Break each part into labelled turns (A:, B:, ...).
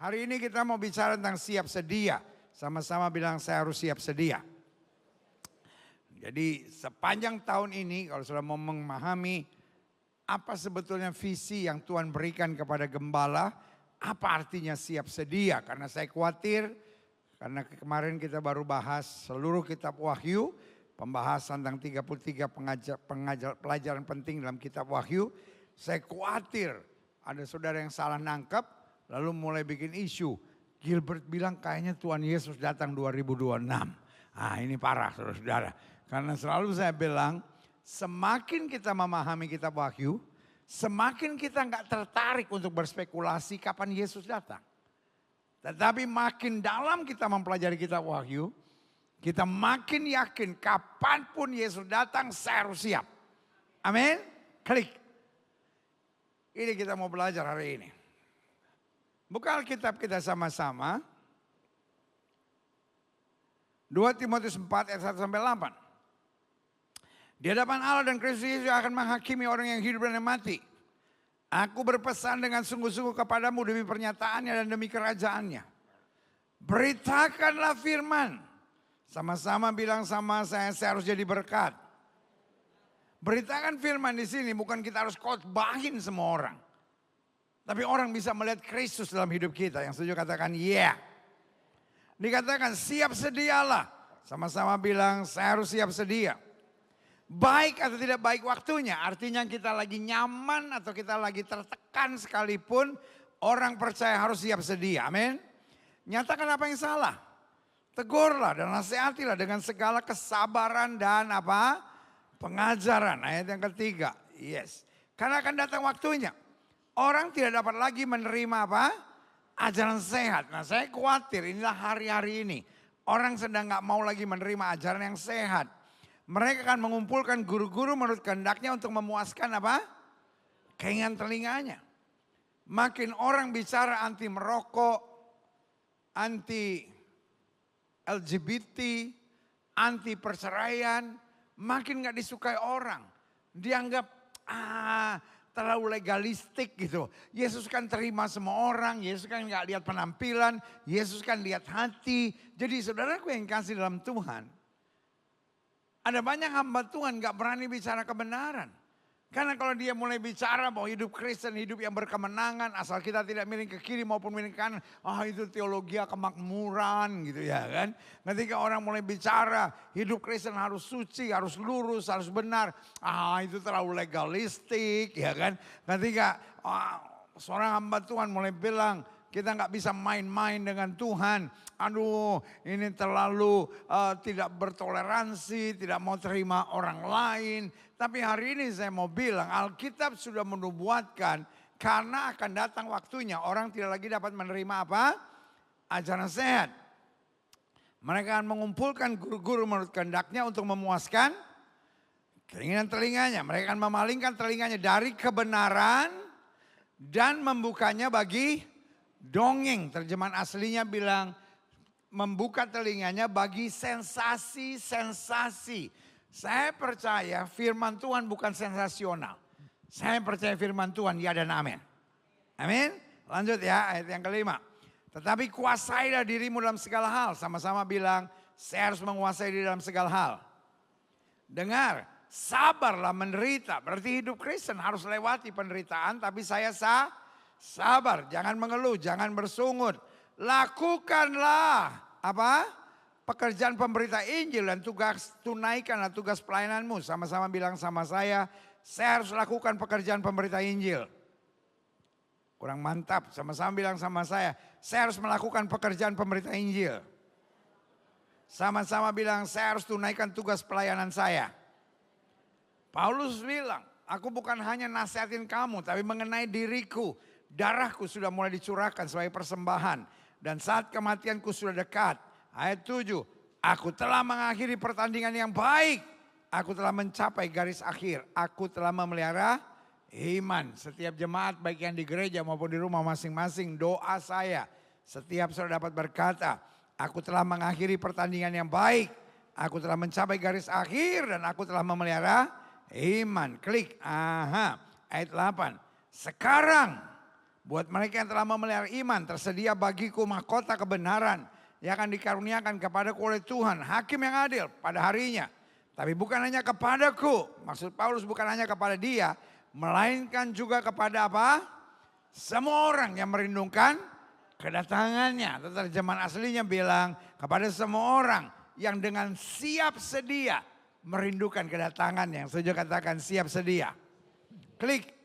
A: Hari ini kita mau bicara tentang siap sedia. Sama-sama bilang saya harus siap sedia. Jadi sepanjang tahun ini kalau sudah mau memahami apa sebetulnya visi yang Tuhan berikan kepada gembala, apa artinya siap sedia. Karena saya khawatir, karena kemarin kita baru bahas seluruh kitab Wahyu, pembahasan tentang 33 pelajaran penting dalam kitab Wahyu. Saya khawatir ada saudara yang salah nangkep, lalu mulai bikin isu. Gilbert bilang kayaknya Tuhan Yesus datang 2026. Ah ini parah saudara-saudara. Karena selalu saya bilang semakin kita memahami kitab Wahyu, semakin kita nggak tertarik untuk berspekulasi kapan Yesus datang. Tetapi makin dalam kita mempelajari kitab Wahyu, kita makin yakin kapanpun Yesus datang saya harus siap. Amin. Klik. Ini kita mau belajar hari ini. Buka Alkitab kita sama-sama. 2 Timotius 4 ayat 1 sampai 8. Di hadapan Allah dan Kristus Yesus akan menghakimi orang yang hidup dan yang mati. Aku berpesan dengan sungguh-sungguh kepadamu demi pernyataannya dan demi kerajaannya. Beritakanlah firman. Sama-sama bilang sama saya harus jadi berkat. Beritakan firman di sini bukan kita harus khotbahin semua orang. Tapi orang bisa melihat Kristus dalam hidup kita. Yang setuju katakan yeah. Dikatakan siap sedialah. Sama-sama bilang saya harus siap sedia. Baik atau tidak baik waktunya. Artinya kita lagi nyaman atau kita lagi tertekan sekalipun. Orang percaya harus siap sedia. Amin. Nyatakan apa yang salah. Tegurlah dan nasihatilah dengan segala kesabaran dan apa? Pengajaran. Ayat yang ketiga. Yes. Karena akan datang waktunya. Orang tidak dapat lagi menerima apa? Ajaran sehat. Nah saya khawatir inilah hari-hari ini. Orang sedang gak mau lagi menerima ajaran yang sehat. Mereka akan mengumpulkan guru-guru menurut kehendaknya untuk memuaskan apa? Keinginan telinganya. Makin orang bicara anti merokok, anti LGBT, anti perceraian, makin gak disukai orang. Dianggap terlalu legalistik gitu. Yesus kan terima semua orang, Yesus kan gak lihat penampilan, Yesus kan lihat hati. Jadi saudaraku yang kasih dalam Tuhan, ada banyak hamba Tuhan gak berani bicara kebenaran. Karena kalau dia mulai bicara bahwa hidup Kristen, hidup yang berkemenangan, asal kita tidak miring ke kiri maupun miring ke kanan, itu teologi kemakmuran gitu ya kan. Ketika orang mulai bicara hidup Kristen harus suci, harus lurus, harus benar, itu terlalu legalistik ya kan. Ketika seorang hamba Tuhan mulai bilang kita nggak bisa main-main dengan Tuhan. Aduh ini terlalu tidak bertoleransi, tidak mau terima orang lain. Tapi hari ini saya mau bilang Alkitab sudah menubuatkan karena akan datang waktunya orang tidak lagi dapat menerima apa? Ajaran sehat. Mereka akan mengumpulkan guru-guru menurut kehendaknya untuk memuaskan keinginan telinganya. Mereka akan memalingkan telinganya dari kebenaran dan membukanya bagi dongeng. Terjemahan aslinya bilang membuka telinganya bagi sensasi-sensasi. Saya percaya firman Tuhan bukan sensasional. Saya percaya firman Tuhan ya dan amin. Amin. Lanjut ya ayat yang kelima. Tetapi kuasailah dirimu dalam segala hal. Sama-sama bilang saya harus menguasai diri dalam segala hal. Dengar, sabarlah menderita. Berarti hidup Kristen harus lewati penderitaan. Tapi saya sabar, jangan mengeluh, jangan bersungut. Lakukanlah apa? Pekerjaan pemberita Injil dan tunaikanlah tugas pelayananmu. Sama-sama bilang sama saya harus lakukan pekerjaan pemberita Injil. Kurang mantap, sama-sama bilang sama saya harus melakukan pekerjaan pemberita Injil. Sama-sama bilang saya harus tunaikan tugas pelayanan saya. Paulus bilang, aku bukan hanya nasihatin kamu tapi mengenai diriku. Darahku sudah mulai dicurahkan sebagai persembahan. Dan saat kematianku sudah dekat. Ayat 7. Aku telah mengakhiri pertandingan yang baik. Aku telah mencapai garis akhir. Aku telah memelihara iman. Setiap jemaat baik yang di gereja maupun di rumah masing-masing. Doa saya. Setiap saudara dapat berkata. Aku telah mengakhiri pertandingan yang baik. Aku telah mencapai garis akhir. Dan aku telah memelihara iman. Klik. Ayat 8. Sekarang Buat mereka yang telah memelihara iman, tersedia bagiku mahkota kebenaran yang akan dikaruniakan kepadaku oleh Tuhan, hakim yang adil pada harinya. Tapi bukan hanya kepadaku, maksud Paulus bukan hanya kepada dia, melainkan juga kepada apa? Semua orang yang merindukan kedatangannya. Terjemahan aslinya bilang kepada semua orang yang dengan siap sedia merindukan kedatangannya. Yang setuju katakan siap sedia. Klik.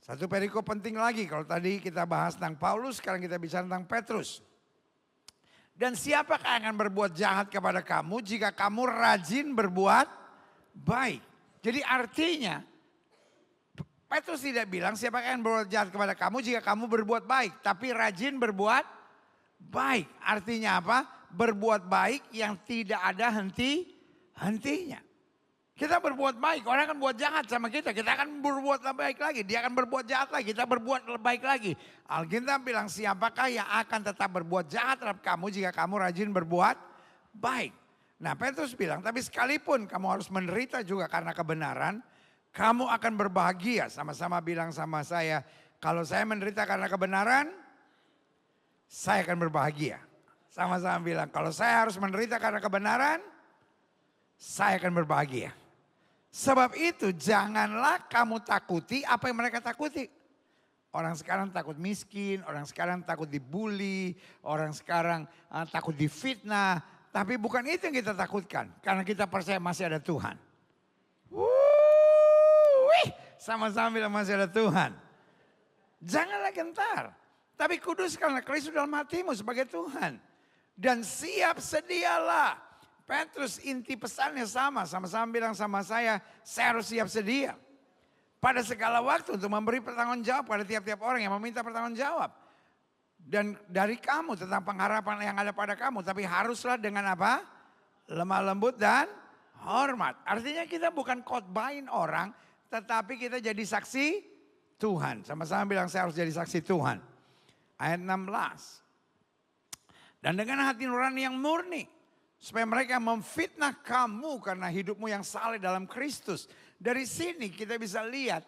A: Satu perikop penting lagi, kalau tadi kita bahas tentang Paulus, sekarang kita bicara tentang Petrus. Dan siapakah yang akan berbuat jahat kepada kamu jika kamu rajin berbuat baik? Jadi artinya, Petrus tidak bilang siapakah yang berbuat jahat kepada kamu jika kamu berbuat baik. Tapi rajin berbuat baik. Artinya apa? Berbuat baik yang tidak ada henti-hentinya. Kita berbuat baik, orang akan buat jahat sama kita akan berbuat baik lagi. Dia akan berbuat jahat lagi, kita berbuat baik lagi. Alkitab bilang siapakah yang akan tetap berbuat jahat terhadap kamu jika kamu rajin berbuat baik. Nah Petrus bilang, tapi sekalipun kamu harus menderita juga karena kebenaran, kamu akan berbahagia. Sama-sama bilang sama saya, kalau saya menderita karena kebenaran, saya akan berbahagia. Sama-sama bilang, kalau saya harus menderita karena kebenaran, saya akan berbahagia. Sebab itu janganlah kamu takuti apa yang mereka takuti. Orang sekarang takut miskin, orang sekarang takut dibully, orang sekarang takut difitnah. Tapi bukan itu yang kita takutkan. Karena kita percaya masih ada Tuhan. Sama-sama bilang masih ada Tuhan. Janganlah gentar. Tapi kuduskanlah Kristus dalam hatimu sebagai Tuhan. Dan siap sedialah. Petrus inti pesannya sama-sama bilang sama saya harus siap sedia. Pada segala waktu untuk memberi pertanggung jawab pada tiap-tiap orang yang meminta pertanggung jawab. Dan dari kamu tentang pengharapan yang ada pada kamu. Tapi haruslah dengan apa? Lemah lembut dan hormat. Artinya kita bukan khotbahin orang, tetapi kita jadi saksi Tuhan. Sama-sama bilang saya harus jadi saksi Tuhan. Ayat 16. Dan dengan hati nurani yang murni. Supaya mereka memfitnah kamu karena hidupmu yang saleh dalam Kristus. Dari sini kita bisa lihat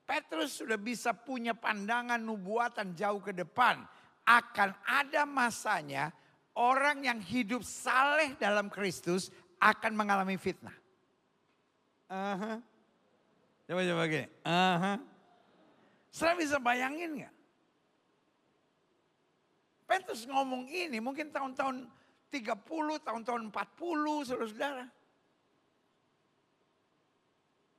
A: Petrus sudah bisa punya pandangan nubuatan jauh ke depan. Akan ada masanya orang yang hidup saleh dalam Kristus akan mengalami fitnah. Coba gini. Saudara bisa bayangin gak? Petrus ngomong ini mungkin tahun-tahun 30, tahun-tahun 40, saudara-saudara.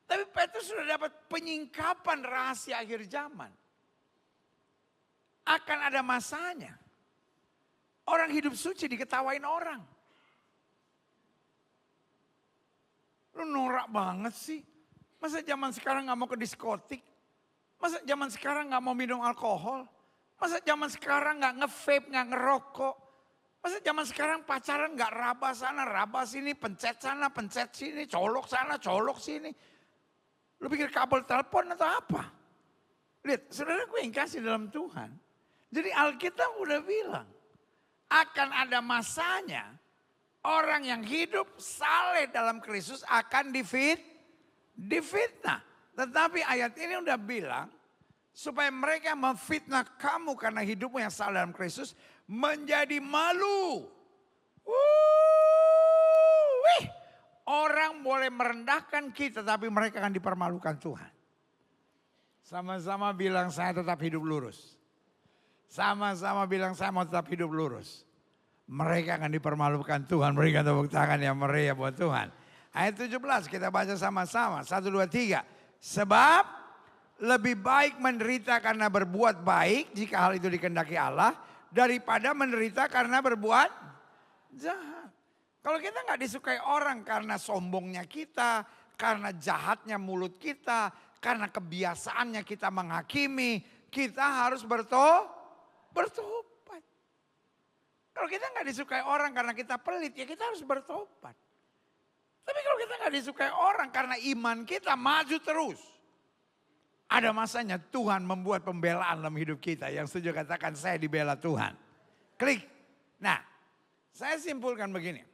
A: Tapi Petrus sudah dapat penyingkapan rahasia akhir zaman. Akan ada masanya. Orang hidup suci diketawain orang. Lu norak banget sih. Masa zaman sekarang gak mau ke diskotik? Masa zaman sekarang gak mau minum alkohol? Masa zaman sekarang gak nge-vape, gak ngerokok? Masa zaman sekarang pacaran gak raba sana, raba sini, pencet sana, pencet sini, colok sana, colok sini. Lu pikir kabel telepon atau apa? Lihat, saudara gue yang kasih dalam Tuhan. Jadi Alkitab udah bilang, akan ada masanya orang yang hidup saleh dalam Kristus akan difitnah. Tetapi ayat ini udah bilang, supaya mereka memfitnah kamu karena hidupmu yang saleh dalam Kristus menjadi malu. Orang boleh merendahkan kita tapi mereka akan dipermalukan Tuhan. Sama-sama bilang saya tetap hidup lurus. Sama-sama bilang saya mau tetap hidup lurus. Mereka akan dipermalukan Tuhan. Berikan tepuk tangan yang meriah buat Tuhan. Ayat 17 kita baca sama-sama. 1, 2, 3. Sebab lebih baik menderita karena berbuat baik jika hal itu dikehendaki Allah daripada menderita karena berbuat jahat. Kalau kita nggak disukai orang karena sombongnya kita, karena jahatnya mulut kita, karena kebiasaannya kita menghakimi, kita harus bertobat. Kalau kita nggak disukai orang karena kita pelit, ya kita harus bertobat. Tapi kalau kita nggak disukai orang karena iman kita maju terus. Ada masanya Tuhan membuat pembelaan dalam hidup kita. Yang setuju katakan saya dibela Tuhan. Klik. Nah, saya simpulkan begini.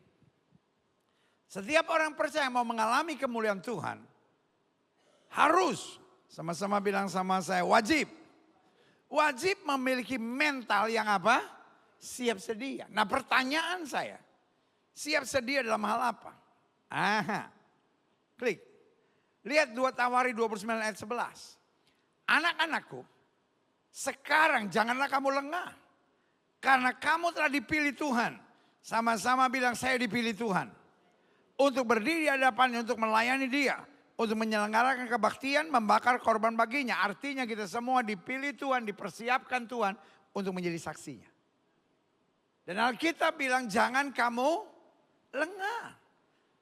A: Setiap orang percaya mau mengalami kemuliaan Tuhan. Harus, sama-sama bilang sama saya, wajib Wajib memiliki mental yang apa? Siap sedia. Nah pertanyaan saya, siap sedia dalam hal apa? Klik. Lihat 2 Tawari 29 ayat 11. Anak-anakku, sekarang janganlah kamu lengah. Karena kamu telah dipilih Tuhan. Sama-sama bilang saya dipilih Tuhan. Untuk berdiri di hadapannya, untuk melayani dia. Untuk menyelenggarakan kebaktian, membakar korban baginya. Artinya kita semua dipilih Tuhan, dipersiapkan Tuhan untuk menjadi saksinya. Dan Alkitab bilang jangan kamu lengah.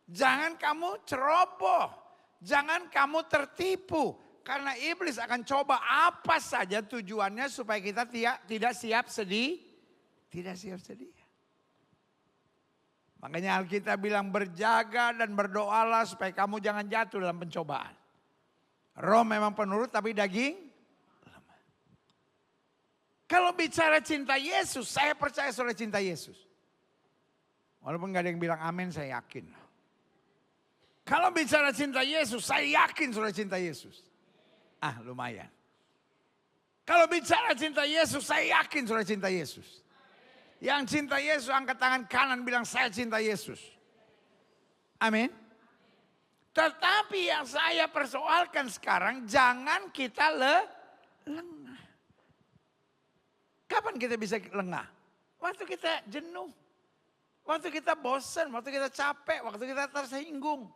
A: Jangan kamu ceroboh. Jangan kamu tertipu. Karena iblis akan coba apa saja tujuannya supaya kita tidak siap sedia. Tidak siap sedia. Makanya Alkitab bilang berjaga dan berdoalah supaya kamu jangan jatuh dalam pencobaan. Roh memang penurut tapi daging lemah. Kalau bicara cinta Yesus, saya percaya saudara cinta Yesus. Walaupun gak ada yang bilang amin, saya yakin. Kalau bicara cinta Yesus, saya yakin saudara cinta Yesus. Lumayan. Kalau bicara cinta Yesus, saya yakin saudara cinta Yesus. Yang cinta Yesus angkat tangan kanan bilang saya cinta Yesus. Amin. Tetapi yang saya persoalkan sekarang jangan kita lengah. Kapan kita bisa lengah? Waktu kita jenuh. Waktu kita bosan, waktu kita capek, waktu kita tersinggung.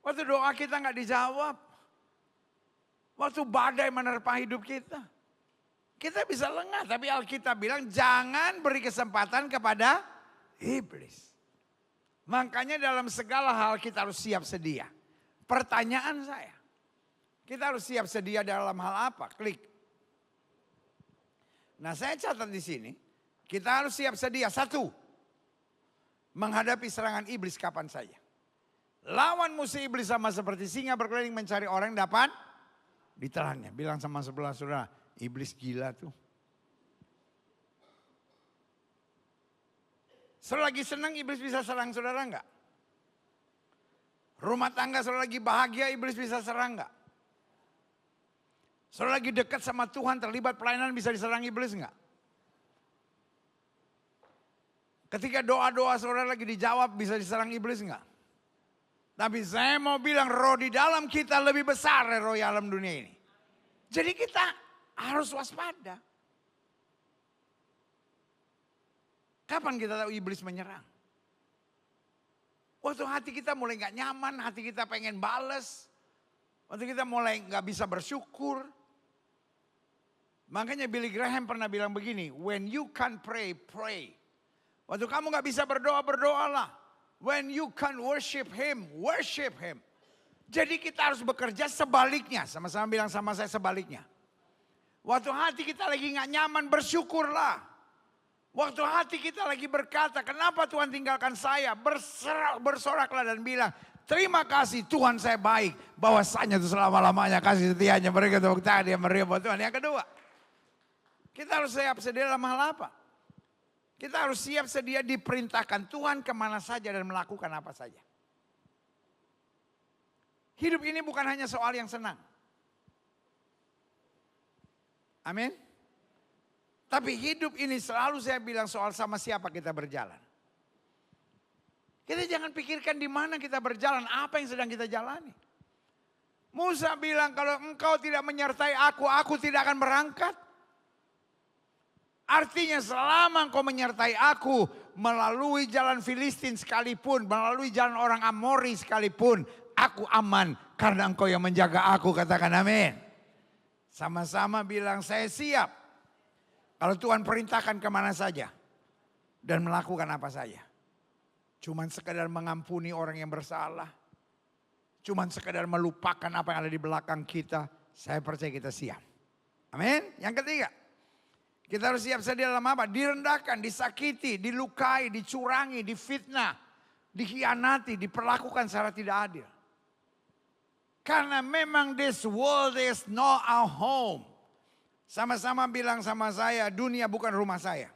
A: Waktu doa kita nggak dijawab. Waktu badai menerpa hidup kita. Kita bisa lengah, tapi Alkitab bilang jangan beri kesempatan kepada iblis. Makanya dalam segala hal kita harus siap sedia. Pertanyaan saya, kita harus siap sedia dalam hal apa? Klik. Nah saya catat di sini, kita harus siap sedia. 1, menghadapi serangan iblis kapan saja. Lawan musuh iblis sama seperti singa berkeliling mencari orang dapat ditelannya. Bilang sama sebelah saudara. Iblis gila tuh. Selagi senang iblis bisa serang saudara enggak? Rumah tangga saudara lagi bahagia iblis bisa serang enggak? Saudara lagi dekat sama Tuhan terlibat pelayanan bisa diserang iblis enggak? Ketika doa-doa saudara lagi dijawab bisa diserang iblis enggak? Tapi saya mau bilang roh di dalam kita lebih besar dari roh di alam dunia ini. Jadi kita harus waspada. Kapan kita tahu iblis menyerang? Waktu hati kita mulai gak nyaman, hati kita pengen bales. Waktu kita mulai gak bisa bersyukur. Makanya Billy Graham pernah bilang begini, when you can't pray, pray. Waktu kamu gak bisa berdoa, berdoalah. When you can't worship him, worship him. Jadi kita harus bekerja sebaliknya. Sama-sama bilang sama saya sebaliknya. Waktu hati kita lagi gak nyaman, bersyukurlah. Waktu hati kita lagi berkata, kenapa Tuhan tinggalkan saya? Bersoraklah dan bilang, terima kasih Tuhan saya baik. Bahwasanya itu selama-lamanya kasih setianya. Mereka tepuk tangan, dia meriah buat Tuhan. Yang kedua, kita harus siap sedia dalam hal apa? Kita harus siap sedia diperintahkan Tuhan kemana saja dan melakukan apa saja. Hidup ini bukan hanya soal yang senang. Amin. Tapi hidup ini selalu saya bilang soal sama siapa kita berjalan. Kita jangan pikirkan di mana kita berjalan, apa yang sedang kita jalani. Musa bilang kalau engkau tidak menyertai aku tidak akan berangkat. Artinya selama engkau menyertai aku melalui jalan Filistin sekalipun, melalui jalan orang Amori sekalipun, aku aman karena engkau yang menjaga aku, katakan amin. Sama-sama bilang saya siap. Kalau Tuhan perintahkan kemana saja. Dan melakukan apa saja. Cuman sekedar mengampuni orang yang bersalah. Cuman sekedar melupakan apa yang ada di belakang kita. Saya percaya kita siap. Amin. Yang ketiga. Kita harus siap sedia dalam apa? Direndahkan, disakiti, dilukai, dicurangi, difitnah. Dikhianati, diperlakukan secara tidak adil. Karena memang this world is not our home. Sama-sama bilang sama saya, dunia bukan rumah saya.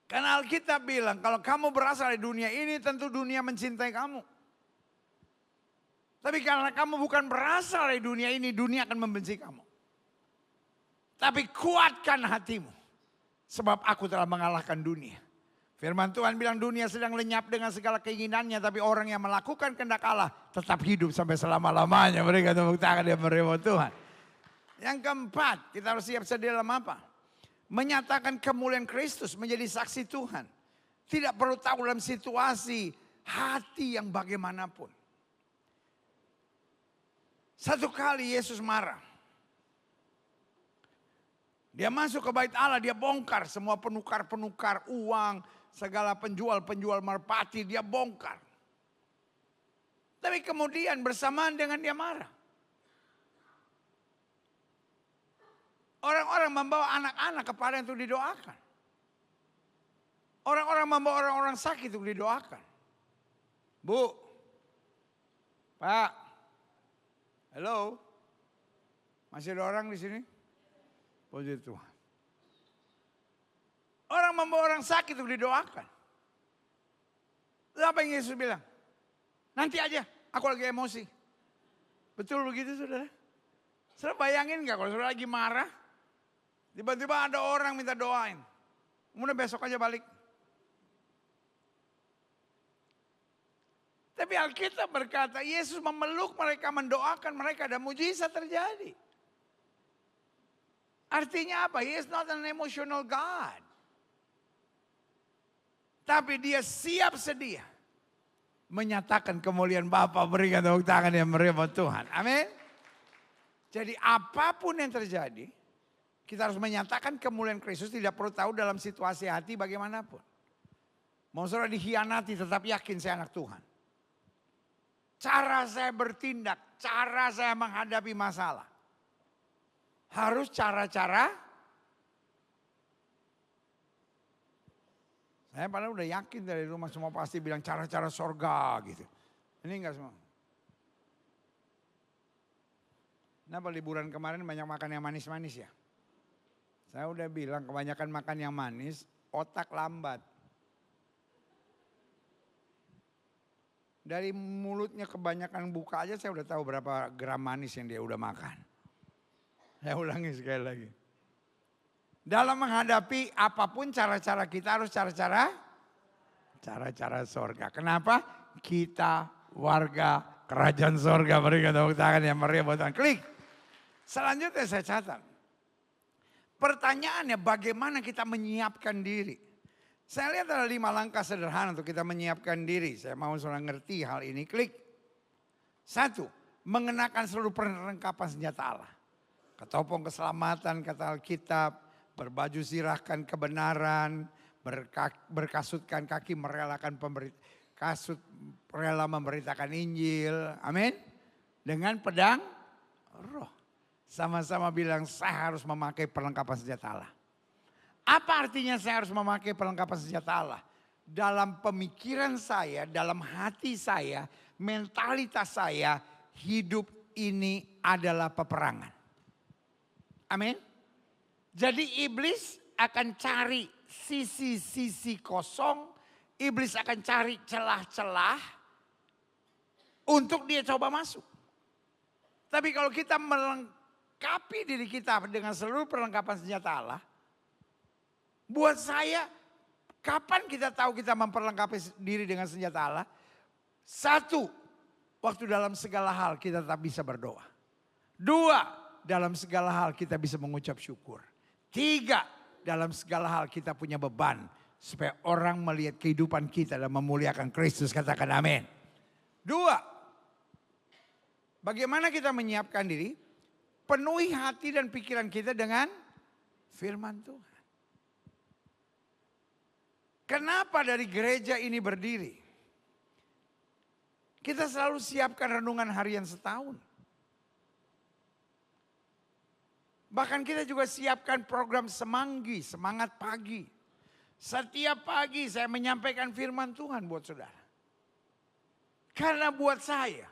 A: Karena Alkitab bilang, kalau kamu berasal dari dunia ini, tentu dunia mencintai kamu. Tapi karena kamu bukan berasal dari dunia ini, dunia akan membenci kamu. Tapi kuatkan hatimu. Sebab aku telah mengalahkan dunia. Firman Tuhan bilang dunia sedang lenyap dengan segala keinginannya. Tapi orang yang melakukan kehendak Allah tetap hidup sampai selama-lamanya. Mereka tepuk tangan dan menerima Tuhan. Yang keempat, kita harus siap sedia dalam apa? Menyatakan kemuliaan Kristus menjadi saksi Tuhan. Tidak perlu tahu dalam situasi hati yang bagaimanapun. Satu kali Yesus marah. Dia masuk ke bait Allah, dia bongkar semua penukar-penukar uang, segala penjual-penjual merpati, dia bongkar. Tapi kemudian bersamaan dengan dia marah, orang-orang membawa anak-anak kepada yang untuk didoakan. Orang-orang membawa orang-orang sakit untuk didoakan. Bu, Pak, halo, masih ada orang di sini? Puji Tuhan. Orang membawa orang sakit untuk didoakan. Apa yang Yesus bilang? Nanti aja, aku lagi emosi. Betul begitu saudara? Saudara bayangin gak kalau saudara lagi marah, tiba-tiba ada orang minta doain. Kemudian besok aja balik. Tapi Alkitab berkata, Yesus memeluk mereka, mendoakan mereka dan mujizat terjadi. Artinya apa? He is not an emotional God. Tapi dia siap sedia menyatakan kemuliaan Bapa, berikan tepuk tangan yang meriah Tuhan. Amin. Jadi apapun yang terjadi, kita harus menyatakan kemuliaan Kristus, tidak perlu tahu dalam situasi hati bagaimanapun. Mau saudara dikhianati, tetap yakin saya anak Tuhan. Cara saya bertindak, cara saya menghadapi masalah. Harus cara-cara. Saya padahal udah yakin dari rumah semua pasti bilang cara-cara sorga gitu. Ini enggak semua. Kenapa liburan kemarin banyak makan yang manis-manis ya? Saya udah bilang kebanyakan makan yang manis, otak lambat. Dari mulutnya kebanyakan buka aja saya udah tahu berapa gram manis yang dia udah makan. Saya ulangi sekali lagi. Dalam menghadapi apapun cara-cara kita harus cara-cara sorga. Kenapa? Kita warga kerajaan sorga. Berikan tepuk tangan yang meriah buat Tuhan. Klik. Selanjutnya saya catat. Pertanyaannya bagaimana kita menyiapkan diri. Saya lihat ada 5 langkah sederhana untuk kita menyiapkan diri. Saya mau saudara ngerti hal ini. Klik. 1. Mengenakan seluruh perlengkapan senjata Allah. Ketopong keselamatan kata Alkitab, berbaju zirahkan kebenaran, berkasutkan kaki merelakan kasut rela memberitakan Injil. Amin. Dengan pedang roh. Sama-sama bilang saya harus memakai perlengkapan senjata Allah. Apa artinya saya harus memakai perlengkapan senjata Allah? Dalam pemikiran saya, dalam hati saya, mentalitas saya, hidup ini adalah peperangan. Amin. Jadi iblis akan cari sisi-sisi kosong. Iblis akan cari celah-celah untuk dia coba masuk. Tapi kalau kita melengkapi diri kita dengan seluruh perlengkapan senjata Allah. Buat saya, kapan kita tahu kita memperlengkapi diri dengan senjata Allah? 1, waktu dalam segala hal kita tetap bisa berdoa. 2, dalam segala hal kita bisa mengucap syukur. 3, dalam segala hal kita punya beban. Supaya orang melihat kehidupan kita dan memuliakan Kristus. Katakan amin. 2, bagaimana kita menyiapkan diri? Penuhi hati dan pikiran kita dengan firman Tuhan. Kenapa dari gereja ini berdiri? Kita selalu siapkan renungan harian setahun. Bahkan kita juga siapkan program semanggi, semangat pagi. Setiap pagi saya menyampaikan firman Tuhan buat saudara. Karena buat saya,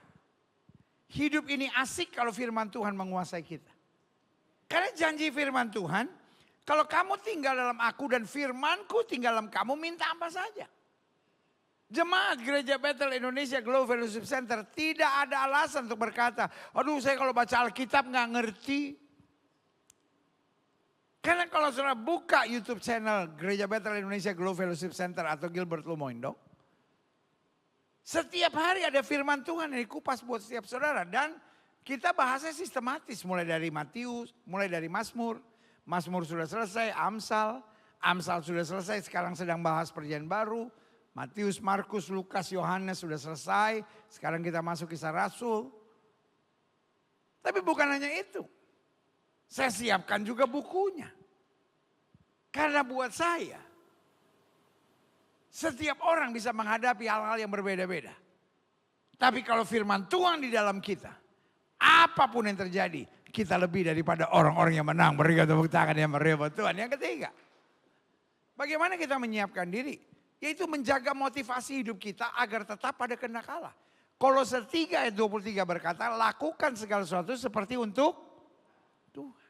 A: hidup ini asik kalau firman Tuhan menguasai kita. Karena janji firman Tuhan, kalau kamu tinggal dalam aku dan firmanku tinggal dalam kamu, minta apa saja. Jemaat Gereja Bethel Indonesia Global Fellowship Center tidak ada alasan untuk berkata, aduh saya kalau baca Alkitab gak ngerti. Karena kalau saudara buka YouTube channel Gereja Bethel Indonesia Glow Fellowship Center atau Gilbert Lumoindo, setiap hari ada firman Tuhan yang dikupas buat setiap saudara. Dan kita bahasnya sistematis, mulai dari Matius, mulai dari Mazmur. Mazmur sudah selesai, Amsal sudah selesai, sekarang sedang bahas perjanjian baru. Matius, Markus, Lukas, Yohanes sudah selesai, sekarang kita masuk Kisah Rasul. Tapi bukan hanya itu. Saya siapkan juga bukunya. Karena buat saya, setiap orang bisa menghadapi hal-hal yang berbeda-beda. Tapi kalau firman Tuhan di dalam kita, apapun yang terjadi, kita lebih daripada orang-orang yang menang. Berikan tepuk tangan yang meriah buat Tuhan. Yang ketiga, bagaimana kita menyiapkan diri? Yaitu menjaga motivasi hidup kita agar tetap pada kehendak Allah. Kolose 3 ayat 23 berkata, lakukan segala sesuatu seperti untuk Tuhan.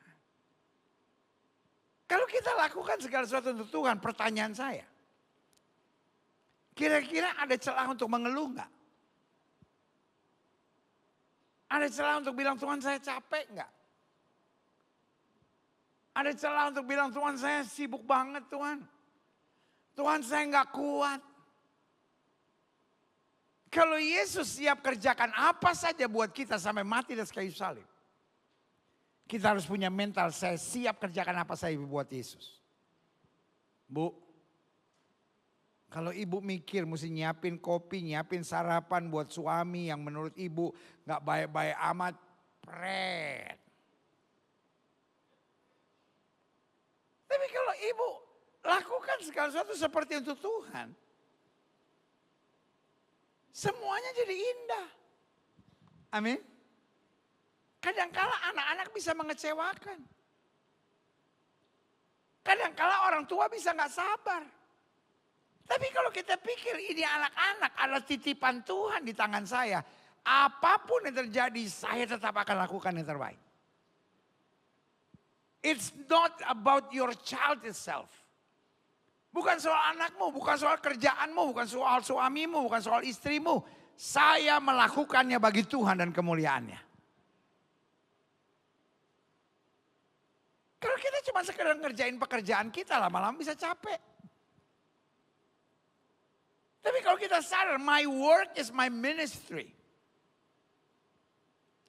A: Kalau kita lakukan segala sesuatu untuk Tuhan, pertanyaan saya, kira-kira ada celah untuk mengeluh enggak? Ada celah untuk bilang Tuhan saya capek enggak? Ada celah untuk bilang Tuhan saya sibuk banget Tuhan. Tuhan saya enggak kuat. Kalau Yesus siap kerjakan apa saja buat kita sampai mati di kayu salib, kita harus punya mental, saya siap kerjakan apa saja buat Yesus. Bu, kalau ibu mikir mesti nyiapin kopi, nyiapin sarapan buat suami yang menurut ibu gak baik-baik amat, pret. Tapi kalau ibu lakukan segala sesuatu seperti untuk Tuhan, semuanya jadi indah. Amin. Kadangkala anak-anak bisa mengecewakan. Kadangkala orang tua bisa gak sabar. Tapi kalau kita pikir ini anak-anak adalah titipan Tuhan di tangan saya. Apapun yang terjadi saya tetap akan lakukan yang terbaik. It's not about your child itself. Bukan soal anakmu, bukan soal kerjaanmu, bukan soal suamimu, bukan soal istrimu. Saya melakukannya bagi Tuhan dan kemuliaannya. Kalau kita cuma sekedar ngerjain pekerjaan kita, lama-lama bisa capek. Tapi kalau kita sadar, my work is my ministry.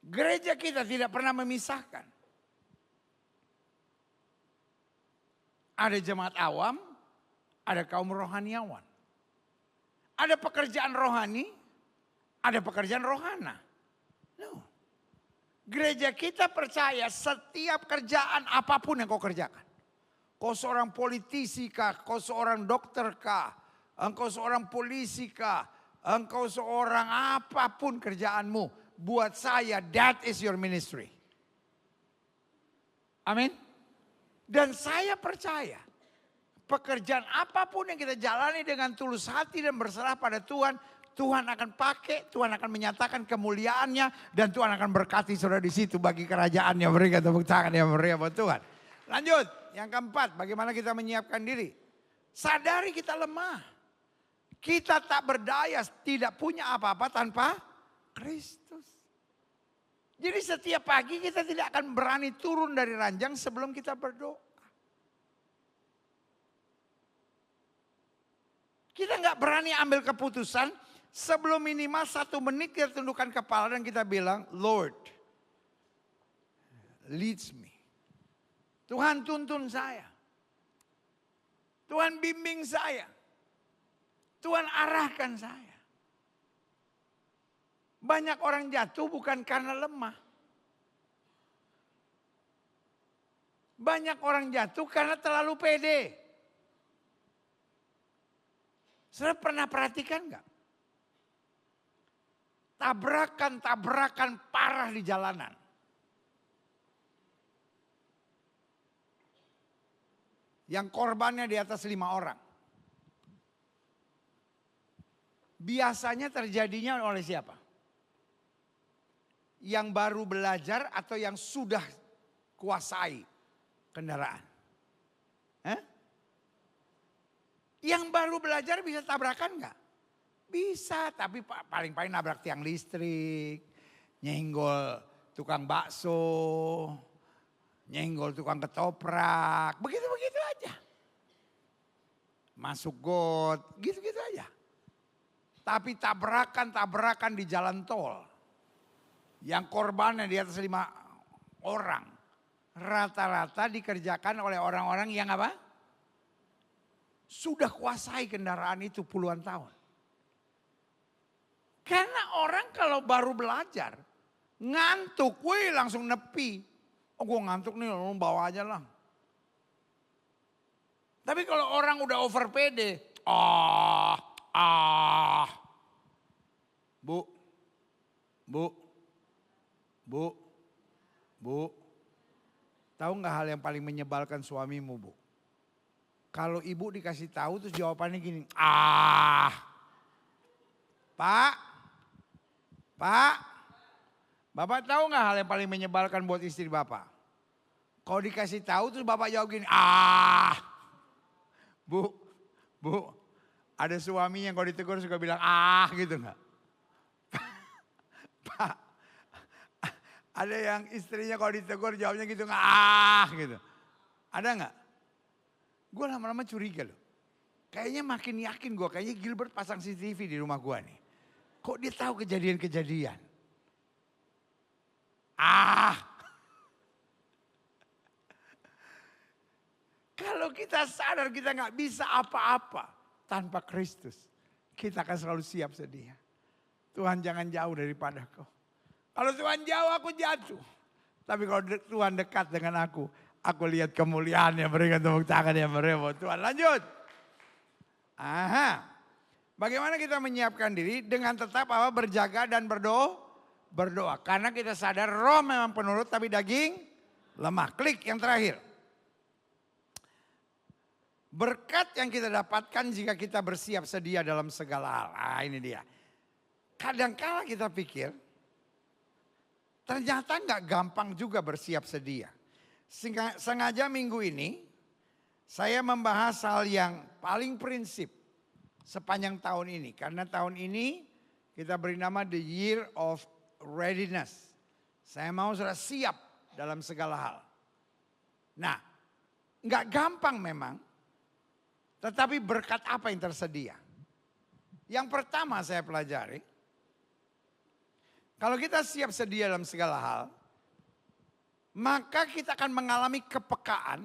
A: Gereja kita tidak pernah memisahkan. Ada jemaat awam, ada kaum rohaniawan. Ada pekerjaan rohani, ada pekerjaan rohana. No. Gereja kita percaya setiap kerjaan apapun yang kau kerjakan. Kau seorang politisi kah, kau seorang dokter kah, engkau seorang polisi kah, engkau seorang apapun kerjaanmu. Buat saya that is your ministry. Amin. Dan saya percaya pekerjaan apapun yang kita jalani dengan tulus hati dan berserah pada Tuhan, Tuhan akan pakai, Tuhan akan menyatakan kemuliaannya, dan Tuhan akan berkati saudara di situ bagi kerajaannya. Berikan tepuk tangan yang meriah buat Tuhan. Lanjut, yang keempat, bagaimana kita menyiapkan diri? Sadari kita lemah. Kita tak berdaya, tidak punya apa-apa tanpa Kristus. Jadi setiap pagi kita tidak akan berani turun dari ranjang sebelum kita berdoa. Kita nggak berani ambil keputusan sebelum minimal 1 menit kita tundukkan kepala dan kita bilang, Lord, leads me. Tuhan tuntun saya. Tuhan bimbing saya. Tuhan arahkan saya. Banyak orang jatuh bukan karena lemah. Banyak orang jatuh karena terlalu pede. Saudara pernah perhatikan nggak? Tabrakan-tabrakan parah di jalanan. Yang korbannya di atas 5 orang. Biasanya terjadinya oleh siapa? Yang baru belajar atau yang sudah kuasai kendaraan? Yang baru belajar bisa tabrakan nggak? Bisa, tapi paling-paling nabrak tiang listrik, nyenggol tukang bakso, Nyenggol tukang ketoprak, begitu-begitu aja. Masuk got, gitu-gitu aja. Tapi tabrakan-tabrakan di jalan tol. Yang korbannya di atas 5 orang. Rata-rata dikerjakan oleh orang-orang yang apa? Sudah kuasai kendaraan itu puluhan tahun. Karena orang kalau baru belajar, ngantuk, wih langsung nepi. Oh gue ngantuk nih, lu bawa aja lah. Tapi kalau orang udah over pede, Bu, tahu nggak hal yang paling menyebalkan suamimu, Bu? Kalau ibu dikasih tahu terus jawabannya gini, Pak, Bapak tahu nggak hal yang paling menyebalkan buat istri Bapak? Kalau dikasih tahu terus Bapak jawab gini, Bu, ada suami yang kalau ditegur suka bilang gitu nggak? Pak, ada yang istrinya kalau ditegur jawabnya gitu nggak gitu. Ada nggak? Gue lama-lama curiga loh. Kayaknya makin yakin gue, kayaknya Gilbert pasang CCTV di rumah gue nih. Kok dia tahu kejadian-kejadian? Kalau kita sadar kita nggak bisa apa-apa tanpa Kristus, kita akan selalu siap sedia. Tuhan jangan jauh daripada kau. Kalau Tuhan jauh aku jatuh. Tapi kalau Tuhan dekat dengan aku lihat kemuliaannya. Berikan tepuk tangan yang meremot. Tuhan lanjut. Bagaimana kita menyiapkan diri dengan tetap berjaga dan berdoa. Karena kita sadar roh memang penurut tapi daging lemah. Klik yang terakhir. Berkat yang kita dapatkan jika kita bersiap sedia dalam segala hal. Ini dia. Kadang-kala kita pikir ternyata nggak gampang juga bersiap sedia. Sengaja minggu ini saya membahas hal yang paling prinsip sepanjang tahun ini. Karena tahun ini kita beri nama The Year of Readiness. Saya mau sudah siap dalam segala hal. Nah, nggak gampang memang. Tetapi berkat apa yang tersedia? Yang pertama saya pelajari. Kalau kita siap sedia dalam segala hal. Maka kita akan mengalami kepekaan.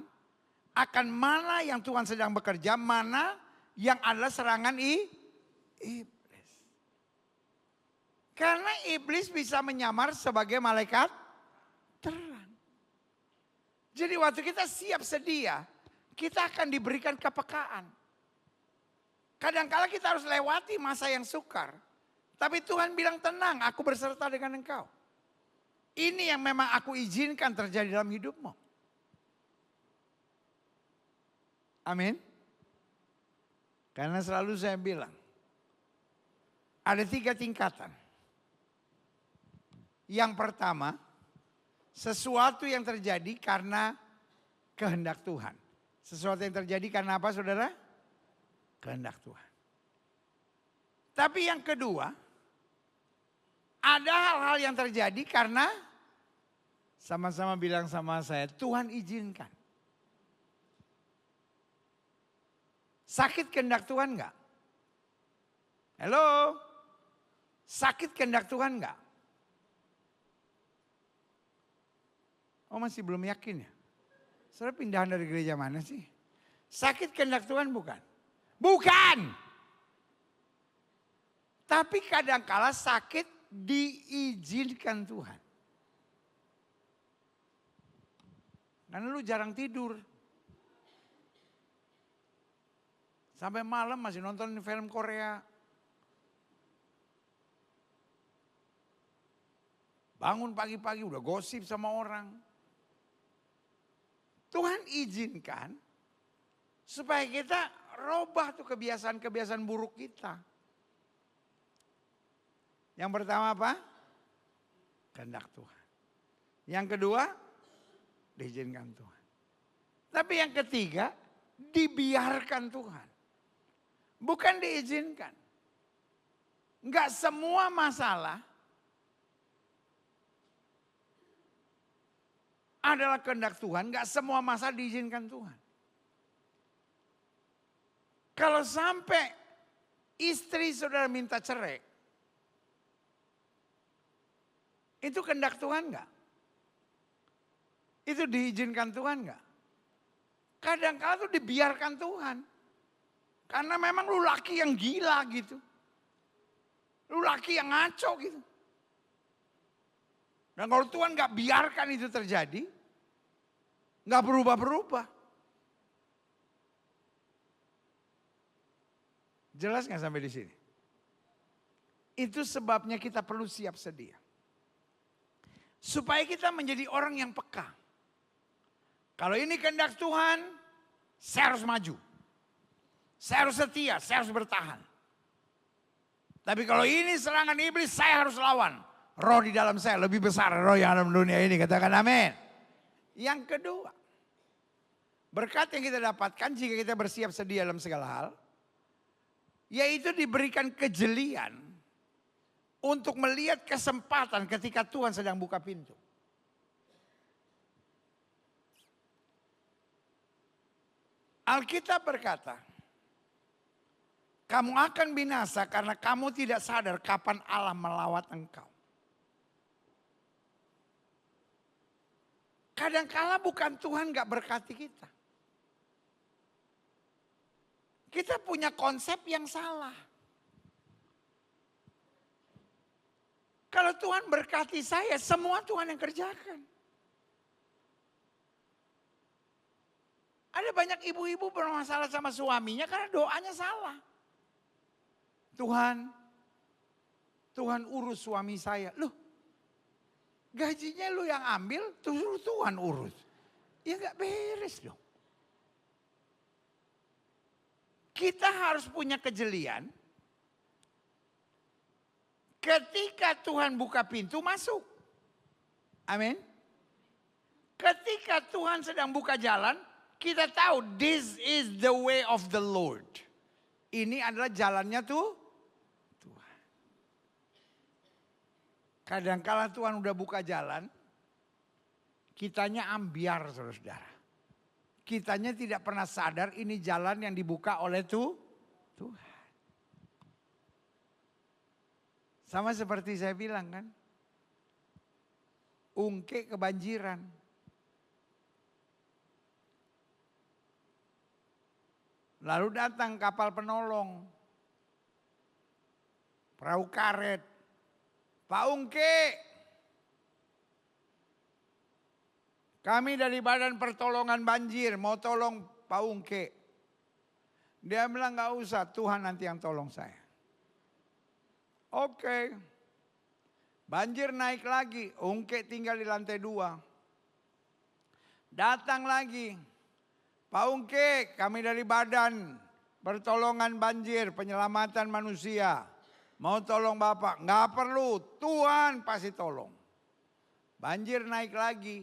A: Akan mana yang Tuhan sedang bekerja. Mana yang adalah serangan iblis. Karena iblis bisa menyamar sebagai malaikat terang. Jadi waktu kita siap sedia. Kita akan diberikan kepekaan. Kadang-kala kita harus lewati masa yang sukar. Tapi Tuhan bilang tenang, aku berserta dengan engkau. Ini yang memang aku izinkan terjadi dalam hidupmu. Amin. Karena selalu saya bilang, ada 3 tingkatan. Yang pertama, sesuatu yang terjadi karena kehendak Tuhan. Sesuatu yang terjadi karena apa saudara? Kehendak Tuhan. Tapi yang kedua, ada hal-hal yang terjadi karena sama-sama bilang sama saya, Tuhan izinkan. Sakit kehendak Tuhan enggak? Halo? Sakit kehendak Tuhan enggak? Oh masih belum yakin ya? Saudara pindahan dari gereja mana sih? Sakit kehendak Tuhan bukan? Bukan! Tapi kadangkala sakit diizinkan Tuhan. Karena lu jarang tidur. Sampai malam masih nonton film Korea. Bangun pagi-pagi udah gosip sama orang. Tuhan izinkan supaya kita robah tuh kebiasaan-kebiasaan buruk kita. Yang pertama apa? Kehendak Tuhan. Yang kedua, diizinkan Tuhan. Tapi yang ketiga, dibiarkan Tuhan. Bukan diizinkan. Enggak semua masalah adalah kehendak Tuhan, gak semua masa diizinkan Tuhan. Kalau sampai istri saudara minta cerai, itu kehendak Tuhan gak? Itu diizinkan Tuhan gak? Kadang-kadang itu dibiarkan Tuhan. Karena memang lu laki yang gila gitu. Lu laki yang ngaco gitu. Dan kalau Tuhan gak biarkan itu terjadi, gak berubah-berubah. Jelas gak sampai di sini? Itu sebabnya kita perlu siap sedia. Supaya kita menjadi orang yang peka. Kalau ini kehendak Tuhan, saya harus maju. Saya harus setia, saya harus bertahan. Tapi kalau ini serangan iblis, saya harus lawan. Roh di dalam saya lebih besar roh yang ada di dunia ini. Katakan amin. Yang kedua, berkat yang kita dapatkan jika kita bersiap sedia dalam segala hal, yaitu diberikan kejelian untuk melihat kesempatan ketika Tuhan sedang buka pintu. Alkitab berkata, kamu akan binasa karena kamu tidak sadar kapan Allah melawat engkau. Kadang-kala bukan Tuhan gak berkati kita. Kita punya konsep yang salah. Kalau Tuhan berkati saya, semua Tuhan yang kerjakan. Ada banyak ibu-ibu bermasalah sama suaminya karena doanya salah. Tuhan urus suami saya. Loh, gajinya lu yang ambil, Tuhan urus. Ya gak beres dong. Kita harus punya kejelian. Ketika Tuhan buka pintu, masuk. Amin. Ketika Tuhan sedang buka jalan, kita tahu this is the way of the Lord. Ini adalah jalannya Tuhan. Kadang-kala Tuhan udah buka jalan, kitanya ambiar saudara-saudara. Kitanya tidak pernah sadar ini jalan yang dibuka oleh Tuhan. Sama seperti saya bilang kan. Ungke kebanjiran. Lalu datang kapal penolong. Perahu karet. Pak Ungke. Kami dari Badan Pertolongan Banjir mau tolong Pak Ungke. Dia bilang gak usah, Tuhan nanti yang tolong saya. Oke. Banjir naik lagi, Ungke tinggal di lantai 2. Datang lagi. Pak Ungke, kami dari Badan Pertolongan Banjir, Penyelamatan Manusia. Mau tolong Bapak? Gak perlu, Tuhan pasti tolong. Banjir naik lagi.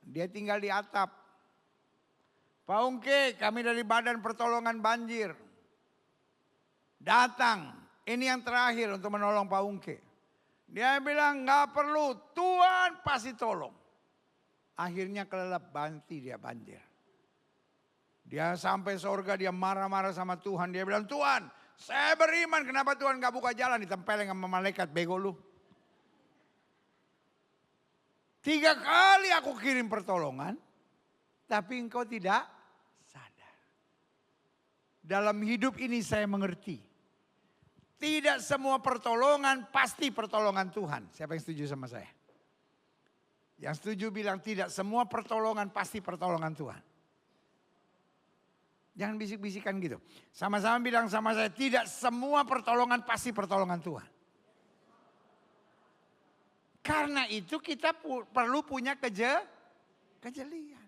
A: Dia tinggal di atap. Pak Ungke, kami dari Badan Pertolongan Banjir. Datang, ini yang terakhir untuk menolong Pak Ungke. Dia bilang gak perlu, Tuhan pasti tolong. Akhirnya kelelep banti dia banjir. Dia sampai surga, dia marah-marah sama Tuhan. Dia bilang, Tuhan saya beriman, kenapa Tuhan gak buka jalan? Ditempelin sama malaikat, bego lu. 3 kali aku kirim pertolongan, tapi engkau tidak sadar. Dalam hidup ini saya mengerti. Tidak semua pertolongan pasti pertolongan Tuhan. Siapa yang setuju sama saya? Yang setuju bilang tidak semua pertolongan pasti pertolongan Tuhan. Jangan bisik-bisikan gitu. Sama-sama bilang sama saya, tidak semua pertolongan pasti pertolongan Tuhan. Karena itu kita perlu punya kejelian.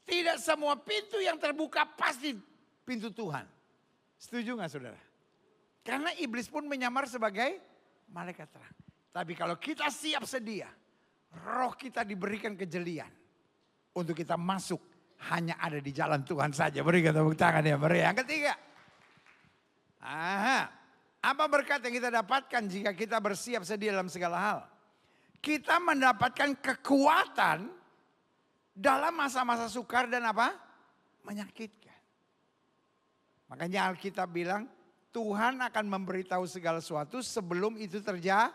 A: Tidak semua pintu yang terbuka pasti pintu Tuhan. Setuju gak saudara? Karena iblis pun menyamar sebagai malaikat terang. Tapi kalau kita siap sedia, roh kita diberikan kejelian. Untuk kita masuk hanya ada di jalan Tuhan saja. Berikan tepuk tangan ya. Yang ketiga. Apa berkat yang kita dapatkan jika kita bersiap sedia dalam segala hal? Kita mendapatkan kekuatan dalam masa-masa sukar dan apa? Menyakitkan. Makanya Alkitab bilang Tuhan akan memberitahu segala sesuatu sebelum itu terjadi.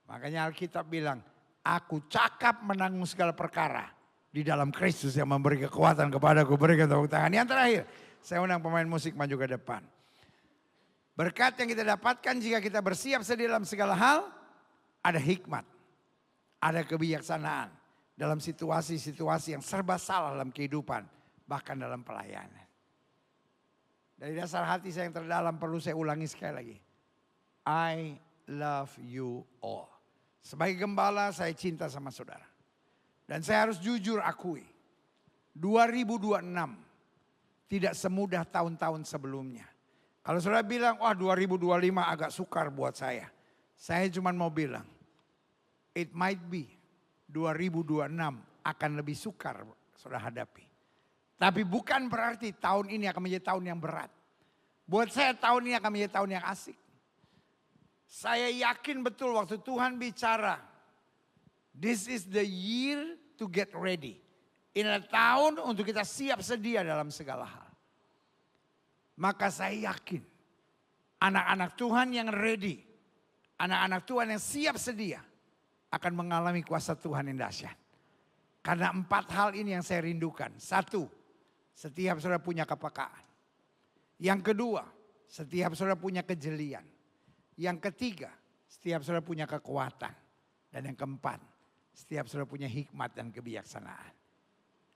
A: Makanya Alkitab bilang, aku cakap menanggung segala perkara di dalam Kristus yang memberi kekuatan kepadaku. Berikan tepuk tangan. Yang terakhir, saya undang pemain musik maju ke depan. Berkat yang kita dapatkan jika kita bersiap sedia dalam segala hal, ada hikmat, ada kebijaksanaan dalam situasi-situasi yang serba salah dalam kehidupan, bahkan dalam pelayanan. Dari dasar hati saya yang terdalam perlu saya ulangi sekali lagi. I love you all. Sebagai gembala saya cinta sama saudara. Dan saya harus jujur akui. 2026 tidak semudah tahun-tahun sebelumnya. Kalau saudara bilang, wah 2025 agak sukar buat saya. Saya cuma mau bilang, it might be 2026 akan lebih sukar saudara hadapi. Tapi bukan berarti tahun ini akan menjadi tahun yang berat. Buat saya tahun ini akan menjadi tahun yang asik. Saya yakin betul waktu Tuhan bicara, this is the year to get ready. Ini tahun untuk kita siap sedia dalam segala hal. Maka saya yakin anak-anak Tuhan yang ready, anak-anak Tuhan yang siap sedia akan mengalami kuasa Tuhan yang dahsyat. Karena 4 hal ini yang saya rindukan. 1, setiap saudara punya kepekaan. Yang kedua, setiap saudara punya kejelian. Yang ketiga, setiap saudara punya kekuatan. Dan yang keempat, setiap saudara punya hikmat dan kebijaksanaan.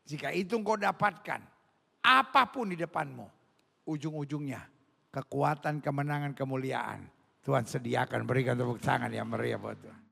A: Jika itu engkau dapatkan, apapun di depanmu, ujung-ujungnya kekuatan, kemenangan, kemuliaan Tuhan sediakan. Berikan tepuk tangan yang meriah buat Tuhan.